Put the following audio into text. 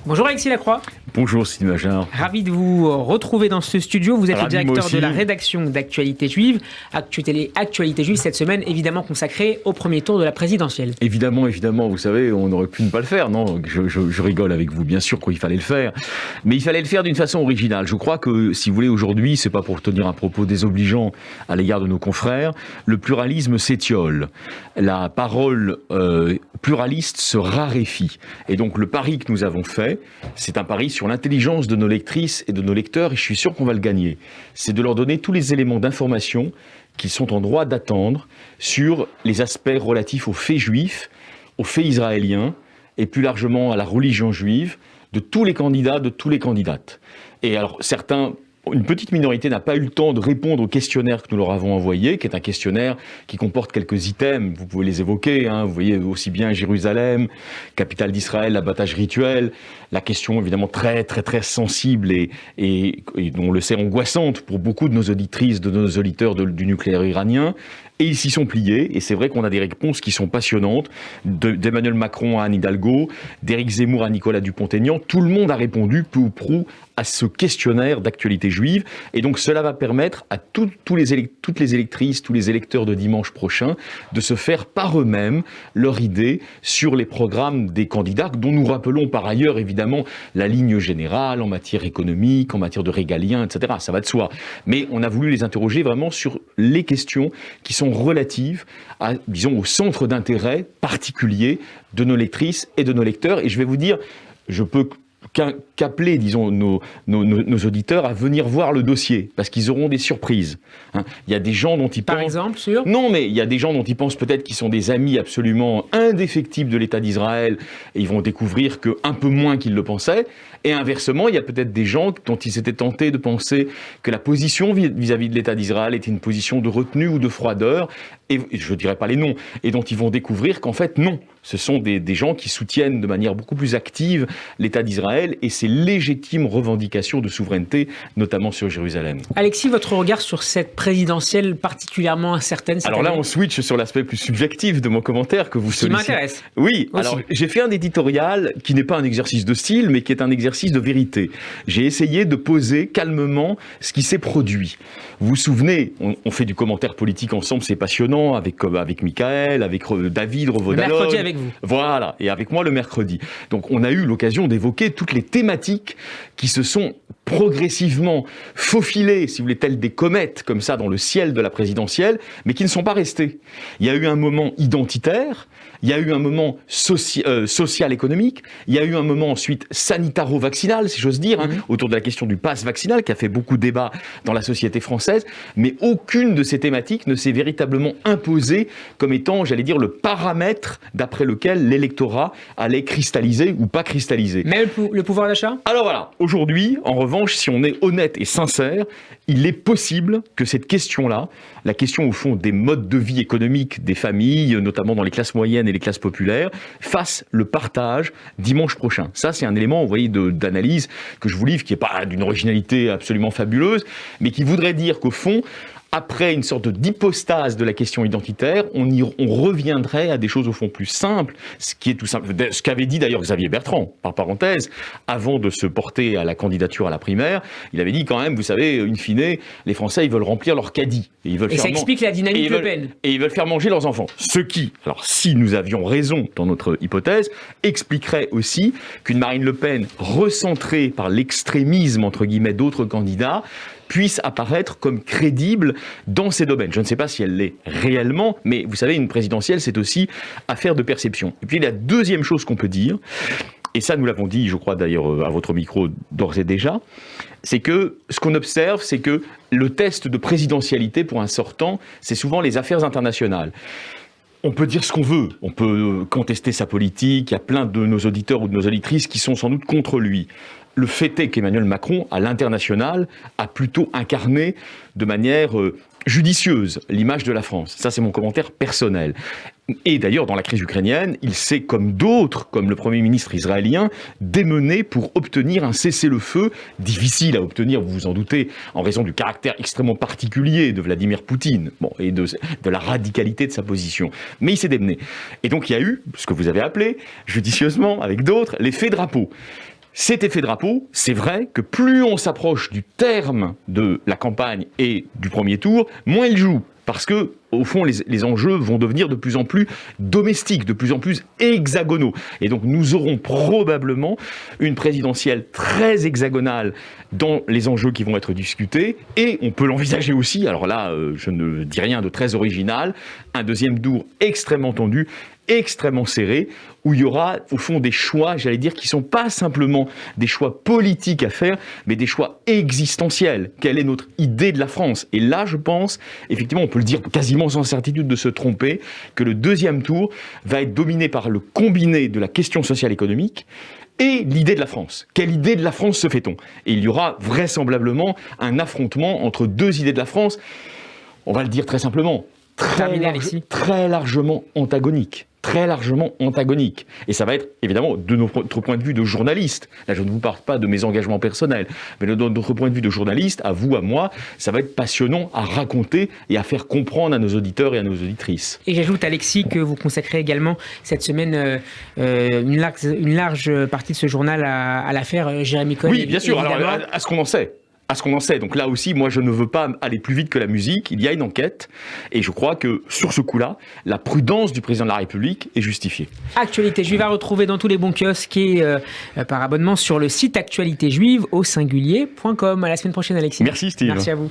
Bonjour Alexis Lacroix. Bonjour Sylvain Major. Ravi de vous retrouver dans ce studio. Vous êtes le directeur de la rédaction d'Actualité Juive. Actualité Juive cette semaine, évidemment consacrée au premier tour de la présidentielle. Évidemment, vous savez, on aurait pu ne pas le faire, non ? Je rigole avec vous, bien sûr qu'il fallait le faire. Mais il fallait le faire d'une façon originale. Je crois que, si vous voulez, aujourd'hui, c'est pas pour tenir un propos désobligeant à l'égard de nos confrères, le pluralisme s'étiole. La parole pluraliste se raréfie. Et donc, le pari que nous avons fait, c'est un pari sur l'intelligence de nos lectrices et de nos lecteurs, et je suis sûr qu'on va le gagner. C'est de leur donner tous les éléments d'information qu'ils sont en droit d'attendre sur les aspects relatifs aux faits juifs, aux faits israéliens, et plus largement à la religion juive, de tous les candidats, de tous les candidates. Et alors, une petite minorité n'a pas eu le temps de répondre au questionnaire que nous leur avons envoyé, qui est un questionnaire qui comporte quelques items, vous pouvez les évoquer, vous voyez aussi bien Jérusalem, capitale d'Israël, l'abattage rituel, la question évidemment très très très sensible et on le sait angoissante pour beaucoup de nos auditrices, de nos auditeurs du nucléaire iranien. Et ils s'y sont pliés, et c'est vrai qu'on a des réponses qui sont passionnantes, d'Emmanuel Macron à Anne Hidalgo, d'Éric Zemmour à Nicolas Dupont-Aignan. Tout le monde a répondu peu ou prou à ce questionnaire d'actualité juive, et donc cela va permettre à toutes les électrices, tous les électeurs de dimanche prochain, de se faire par eux-mêmes leur idée sur les programmes des candidats, dont nous rappelons par ailleurs évidemment la ligne générale en matière économique, en matière de régalien, etc. Ça va de soi. Mais on a voulu les interroger vraiment sur les questions qui sont relatives à, disons, au centre d'intérêt particulier de nos lectrices et de nos lecteurs. Et je vais vous dire, je peux qu'appeler, disons, nos auditeurs à venir voir le dossier, parce qu'ils auront des surprises. Il y a des gens dont ils pensent... Par exemple, sur... Non, mais il y a des gens dont ils pensent peut-être qu'ils sont des amis absolument indéfectibles de l'État d'Israël, et ils vont découvrir qu'un peu moins qu'ils le pensaient. Et inversement, il y a peut-être des gens dont ils s'étaient tentés de penser que la position vis-à-vis de l'État d'Israël était une position de retenue ou de froideur, et je ne dirais pas les noms, et dont ils vont découvrir qu'en fait, non. Ce sont des gens qui soutiennent de manière beaucoup plus active l'État d'Israël et ses légitimes revendications de souveraineté, notamment sur Jérusalem. Alexis, votre regard sur cette présidentielle particulièrement incertaine cette année ? Alors là, on switch sur l'aspect plus subjectif de mon commentaire que vous sollicitez. Qui m'intéresse. Oui, aussi. Alors j'ai fait un éditorial qui n'est pas un exercice de style, mais qui est un exercice de vérité. J'ai essayé de poser calmement ce qui s'est produit. Vous vous souvenez, on fait du commentaire politique ensemble, c'est passionnant, avec Michael, avec David Revaudalon. Le mercredi avec vous. Voilà, et avec moi le mercredi. Donc on a eu l'occasion d'évoquer toutes les thématiques qui se sont progressivement faufilées, si vous voulez, telles des comètes, comme ça, dans le ciel de la présidentielle, mais qui ne sont pas restées. Il y a eu un moment identitaire, il y a eu un moment social-économique, il y a eu un moment ensuite sanitaro-vaccinal, si j'ose dire, autour de la question du pass vaccinal, qui a fait beaucoup de débats dans la société française, mais aucune de ces thématiques ne s'est véritablement imposée comme étant, j'allais dire, le paramètre d'après lequel l'électorat allait cristalliser ou pas cristalliser. Même le pouvoir d'achat ? Alors voilà, aujourd'hui, en revanche, si on est honnête et sincère, il est possible que cette question-là, la question au fond des modes de vie économiques des familles, notamment dans les classes moyennes et les classes populaires, fasse le partage dimanche prochain. Ça, c'est un élément, vous voyez, d'analyse que je vous livre, qui n'est pas d'une originalité absolument fabuleuse, mais qui voudrait dire qu'au fond, après une sorte d'hypostase de la question identitaire, on reviendrait à des choses au fond plus simples, ce qui est tout simple, ce qu'avait dit d'ailleurs Xavier Bertrand, par parenthèse, avant de se porter à la candidature à la primaire. Il avait dit quand même, vous savez, in fine, les Français, ils veulent remplir leur caddie. Et ça explique la dynamique Le Pen. Et ils veulent faire manger leurs enfants. Ce qui, alors si nous avions raison dans notre hypothèse, expliquerait aussi qu'une Marine Le Pen recentrée par l'extrémisme, entre guillemets, d'autres candidats, puisse apparaître comme crédible dans ces domaines. Je ne sais pas si elle l'est réellement, mais vous savez, une présidentielle, c'est aussi affaire de perception. Et puis la deuxième chose qu'on peut dire, et ça nous l'avons dit, je crois d'ailleurs à votre micro d'ores et déjà, c'est que ce qu'on observe, c'est que le test de présidentialité pour un sortant, c'est souvent les affaires internationales. On peut dire ce qu'on veut, on peut contester sa politique, il y a plein de nos auditeurs ou de nos auditrices qui sont sans doute contre lui. Le fait est qu'Emmanuel Macron, à l'international, a plutôt incarné de manière judicieuse l'image de la France. Ça, c'est mon commentaire personnel. Et d'ailleurs, dans la crise ukrainienne, il s'est, comme d'autres, comme le Premier ministre israélien, démené pour obtenir un cessez-le-feu, difficile à obtenir, vous vous en doutez, en raison du caractère extrêmement particulier de Vladimir Poutine, et de la radicalité de sa position. Mais il s'est démené. Et donc il y a eu, ce que vous avez appelé, judicieusement, avec d'autres, l'effet drapeau. Cet effet drapeau, c'est vrai que plus on s'approche du terme de la campagne et du premier tour, moins il joue. Parce que, au fond, les enjeux vont devenir de plus en plus domestiques, de plus en plus hexagonaux. Et donc, nous aurons probablement une présidentielle très hexagonale dans les enjeux qui vont être discutés. Et on peut l'envisager aussi, alors là, je ne dis rien de très original, un deuxième tour extrêmement tendu, extrêmement serré, où il y aura au fond des choix, j'allais dire, qui ne sont pas simplement des choix politiques à faire, mais des choix existentiels. Quelle est notre idée de la France? Et là, je pense, effectivement, on peut le dire quasiment sans certitude de se tromper, que le deuxième tour va être dominé par le combiné de la question sociale économique et l'idée de la France. Quelle idée de la France se fait-on? Et il y aura vraisemblablement un affrontement entre deux idées de la France, on va le dire très simplement, très largement antagoniques. Très largement antagonique. Et ça va être, évidemment, de notre point de vue de journaliste. Là, je ne vous parle pas de mes engagements personnels, mais de notre point de vue de journaliste, à vous, à moi, ça va être passionnant à raconter et à faire comprendre à nos auditeurs et à nos auditrices. Et j'ajoute, Alexis, que vous consacrez également cette semaine une large partie de ce journal à l'affaire Jérémy Cohen. Oui, bien sûr, alors, à ce qu'on en sait. Donc là aussi, moi, je ne veux pas aller plus vite que la musique. Il y a une enquête. Et je crois que, sur ce coup-là, la prudence du président de la République est justifiée. Actualité Juive à retrouver dans tous les bons kiosques et par abonnement sur le site actualitéjuive au singulier.com. À la semaine prochaine, Alexis. Merci, Steve. Merci à vous.